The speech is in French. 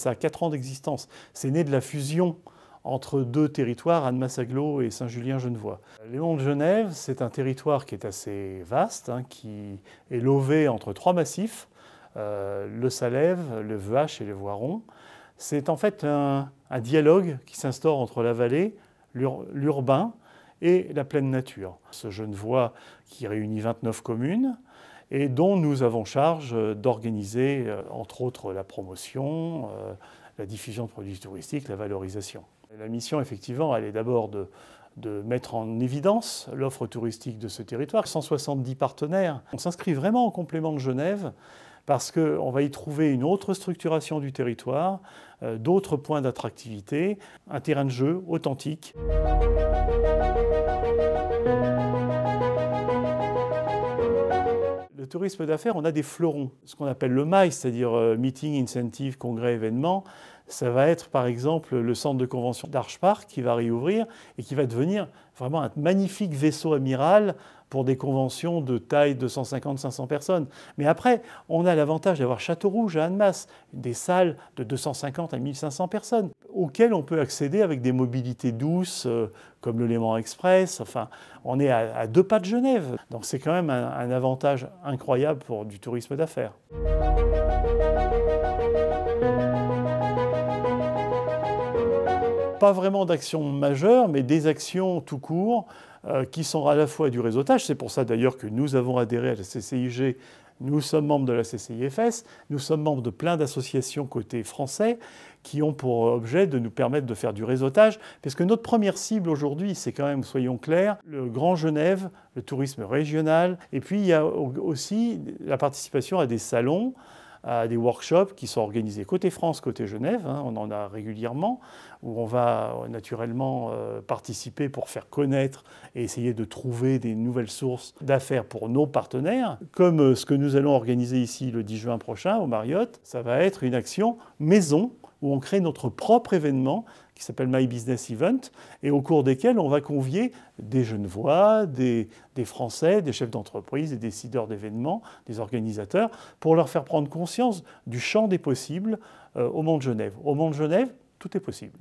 ça a 4 ans d'existence. C'est né de la fusion entre deux territoires, Annemasse-Agglo et Saint-Julien-Genevois. Les Monts de Genève, c'est un territoire qui est assez vaste, qui est lové entre 3 massifs, le Salève, le Vuache et le Voiron. C'est en fait un dialogue qui s'instaure entre la vallée, l'urbain et la pleine nature. Ce Genevois qui réunit 29 communes et dont nous avons charge d'organiser, entre autres, la promotion, la diffusion de produits touristiques, la valorisation. La mission, effectivement, elle est d'abord de mettre en évidence l'offre touristique de ce territoire. 170 partenaires. On s'inscrit vraiment en complément de Genève parce qu'on va y trouver une autre structuration du territoire, d'autres points d'attractivité, un terrain de jeu authentique. Le tourisme d'affaires, on a des fleurons, ce qu'on appelle le MICE, c'est-à-dire Meeting, Incentive, Congrès, Événements. Ça va être par exemple le centre de convention d'Arche-Park qui va réouvrir et qui va devenir vraiment un magnifique vaisseau amiral pour des conventions de taille de 150-500 personnes. Mais après, on a l'avantage d'avoir Château-Rouge à Annemasse, des salles de 250 à 1500 personnes, auxquelles on peut accéder avec des mobilités douces comme le Léman Express. Enfin, on est à 2 pas de Genève. Donc c'est quand même un avantage incroyable pour du tourisme d'affaires. Pas vraiment d'actions majeures, mais des actions tout court qui sont à la fois du réseautage. C'est pour ça d'ailleurs que nous avons adhéré à la CCIG. Nous sommes membres de la CCIFS, nous sommes membres de plein d'associations côté français qui ont pour objet de nous permettre de faire du réseautage. Parce que notre première cible aujourd'hui, c'est quand même, soyons clairs, le Grand Genève, le tourisme régional. Et puis il y a aussi la participation à des salons, à des workshops qui sont organisés côté France, côté Genève, on en a régulièrement, où on va naturellement participer pour faire connaître et essayer de trouver des nouvelles sources d'affaires pour nos partenaires. Comme ce que nous allons organiser ici le 10 juin prochain au Marriott, ça va être une action maison où on crée notre propre événement qui s'appelle My Business Event, et au cours desquels on va convier des Genevois, des Français, des chefs d'entreprise, des décideurs d'événements, des organisateurs, pour leur faire prendre conscience du champ des possibles au Mont de Genève. Au Mont de Genève, tout est possible.